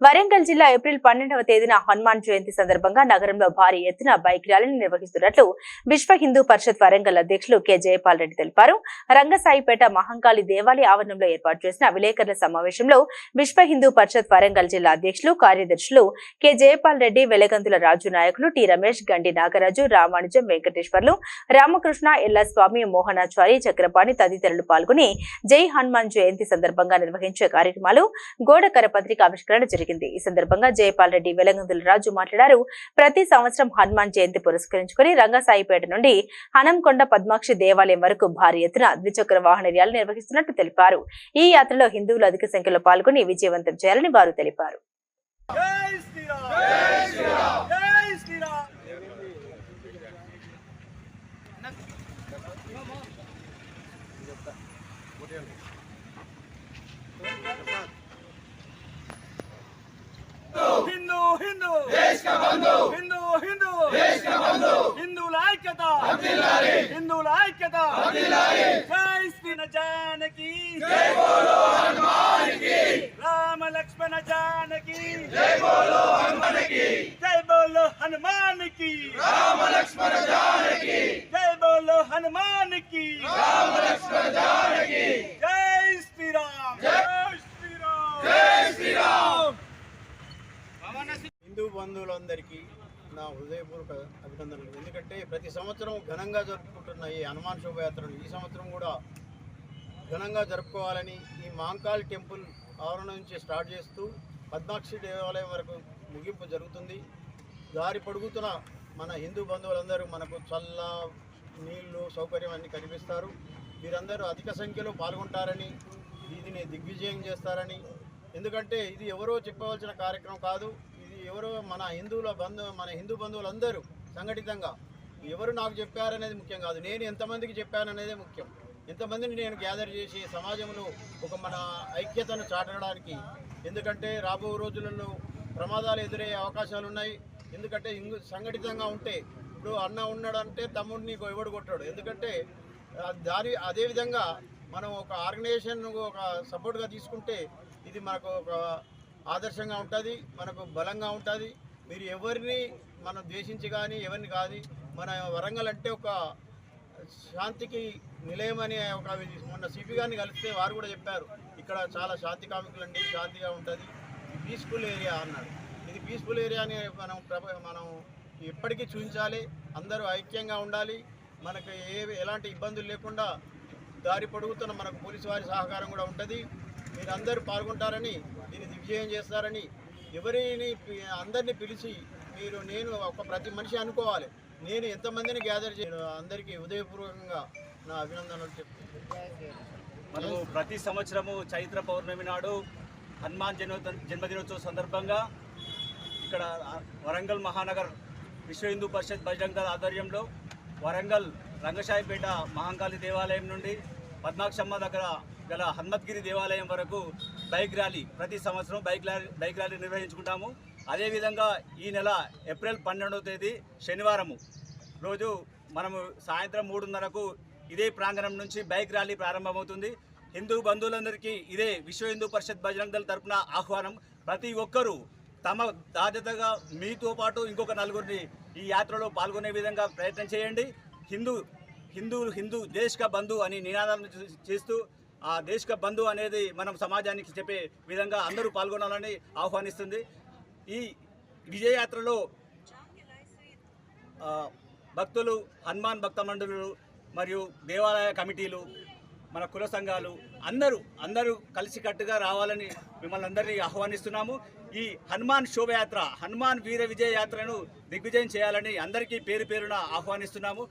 వరంగల్ జిల్లా ఏప్రిల్ 12వ తేదీన హనుమాన్ జయంతి సందర్భంగా నగరంలో భారీ ఎత్తున బైక్ ర్యాలీని నిర్వహిస్తున్నట్లు విశ్వ హిందూ పరిషత్ వరంగల్ అధ్యక్షులు కె జయపాల్ రెడ్డి తెలిపారు. రంగసాయిపేట మహంకాళి దేవాలయ ఆవరణంలో ఏర్పాటు చేసిన విలేకరుల సమావేశంలో విశ్వ హిందూ పరిషత్ వరంగల్ జిల్లా అధ్యక్షులు కార్యదర్శులు కె జయపాల్ రెడ్డి, వెలగంతుల రాజు నాయకులు టి రమేష్, గండి నాగరాజు, రామానుజం, వెంకటేశ్వర్లు, రామకృష్ణ, ఎల్లస్వామి, మోహనాచారి, చక్రపాణి తదితరులు పాల్గొని జై హనుమాన్ జయంతి సందర్భంగా నిర్వహించే కార్యక్రమాలు గోడ కరపత్రిక ఆవిష్కరణ జరిగింది. ఈ సందర్భంగా జయపాల్ రెడ్డి, వెలగంతుల రాజు మాట్లాడారు. ప్రతి సంవత్సరం హనుమాన్ జయంతి పురస్కరించుకుని రంగసాయిపేట నుండి హనంకొండ పద్మాక్షి దేవాలయం వరకు భారీ ఎత్తున ద్విచక్ర వాహన ర్యాలీ నిర్వహిస్తున్నట్టు తెలిపారు. ఈ యాత్రలో హిందువులు అధిక సంఖ్యలో పాల్గొని విజయవంతం చేయాలని వారు తెలిపారు. हिंदू हिंदू देश का बंधु, हिंदू हिंदू देश का बंधु, हिंदू ऐक्यता हिंदू ऐक्यता जय श्री जानकी, जय बोलो हनुमान की, राम लक्ष्मण जानकी, जय बोलो हनुमान की, जय बोलो हनुमान की, राम लक्ष्मण जानकी, जय बोलो हनुमान की, राम लक्ष्मण जानकी, जय श्री राम, जय श्री राम, जय श्री राम. హిందూ బంధువులందరికీ నా హృదయపూర్వక అభినందనలు. ఎందుకంటే ప్రతి సంవత్సరం ఘనంగా జరుపుకుంటున్న ఈ హనుమాన్ శోభయాత్రను ఈ సంవత్సరం కూడా ఘనంగా జరుపుకోవాలని ఈ మహంకాళి టెంపుల్ ఆవరణ నుంచి స్టార్ట్ చేస్తూ పద్మాక్షి దేవాలయం వరకు ముగింపు జరుగుతుంది. దారి పొడుగుతున్న మన హిందూ బంధువులందరూ మనకు చల్ల నీళ్లు సౌకర్యం అన్నీ కల్పిస్తారు. వీరందరూ అధిక సంఖ్యలో పాల్గొంటారని, దీనిని దిగ్విజయం చేస్తారని. ఎందుకంటే ఇది ఎవరో చెప్పవలసిన కార్యక్రమం కాదు. ఇది ఎవరో మన హిందూ బంధువులందరూ సంఘటితంగా ఎవరు నాకు చెప్పారనేది ముఖ్యం కాదు, నేను ఎంతమందికి చెప్పాననేదే ముఖ్యం. ఎంతమందిని నేను గ్యాదర్ చేసి సమాజంలో ఒక మన ఐక్యతను చాటడానికి. ఎందుకంటే రాబో రోజులలో ప్రమాదాలు ఎదురయ్యే అవకాశాలు ఉన్నాయి. ఎందుకంటే సంఘటితంగా ఉంటే, ఇప్పుడు అన్న ఉన్నాడంటే తమ్ముడిని ఎవడు కొట్టాడు. ఎందుకంటే అదేవిధంగా మనం ఒక ఆర్గనైజేషన్ ఒక సపోర్ట్గా తీసుకుంటే ఇది మనకు ఒక ఆదర్శంగా ఉంటుంది, మనకు బలంగా ఉంటుంది. మీరు ఎవరిని మనం ద్వేషించి కానీ ఎవరిని కాదు. మన వరంగల్ అంటే ఒక శాంతికి నిలయం అని ఒక మొన్న సిపి గారిని కలిస్తే వారు కూడా చెప్పారు, ఇక్కడ చాలా శాంతి కామికులండి, శాంతిగా ఉంటుంది, పీస్ఫుల్ ఏరియా అన్నాడు. ఇది పీస్ఫుల్ ఏరియా అని మనం ఎప్పటికీ చూపించాలి. అందరూ ఐక్యంగా ఉండాలి. మనకు ఎలాంటి ఇబ్బందులు లేకుండా దారి పొడుగుతున్న మనకు పోలీసు వారి సహకారం కూడా ఉంటుంది. మీరందరూ పాల్గొంటారని, దీన్ని దిగ్విజయం చేస్తారని, అందరినీ పిలిచి నేను ప్రతి మనిషి అనుకోవాలి, నేను ఎంతమందిని గ్యాదర్ చేయను. అందరికీ హృదయపూర్వకంగా నా అభినందనలు చెప్తున్నాను. మనము ప్రతి సంవత్సరము చైత్ర పౌర్ణమి నాడు హనుమాన్ జన్మదినోత్సవ సందర్భంగా ఇక్కడ వరంగల్ మహానగర్ విశ్వ హిందూ పరిషత్ బజరంగ దళ ఆధ్వర్యంలో వరంగల్ రంగసాయిపేట మహంకాళి దేవాలయం నుండి పద్మాక్షమ్మ దగ్గర గల హనుమద్గిరి దేవాలయం వరకు బైక్ ర్యాలీ ప్రతి సంవత్సరం బైక్ ర్యాలీ నిర్వహించుకుంటాము. అదేవిధంగా ఈ నెల ఏప్రిల్ 12వ తేదీ శనివారము రోజు మనము సాయంత్రం 3:30కు ఇదే ప్రాంగణం నుంచి బైక్ ర్యాలీ ప్రారంభమవుతుంది. హిందూ బంధువులందరికీ ఇదే విశ్వ హిందూ పరిషత్ బజరంగ దళ తరపున ఆహ్వానం. ప్రతి ఒక్కరూ తమ బాధ్యతగా మీతో పాటు ఇంకొక నలుగురిని ఈ యాత్రలో పాల్గొనే విధంగా ప్రయత్నం చేయండి. హిందూ దేశ్ కా బంధు అని నినాదాలను చేస్తూ ఆ దేశ్ కా బంధు అనేది మనం సమాజానికి చెప్పే విధంగా అందరూ పాల్గొనాలని ఆహ్వానిస్తుంది. ఈ విజయయాత్రలో భక్తులు, హనుమాన్ భక్త మండలులు మరియు దేవాలయ కమిటీలు, మన కుల సంఘాలు అందరూ కలిసికట్టుగా రావాలని మిమ్మల్ని అందరినీ ఆహ్వానిస్తున్నాము. ఈ హనుమాన్ శోభయాత్ర, హనుమాన్ వీర విజయ యాత్రను దిగ్విజయం చేయాలని అందరికీ పేరు పేరున ఆహ్వానిస్తున్నాము.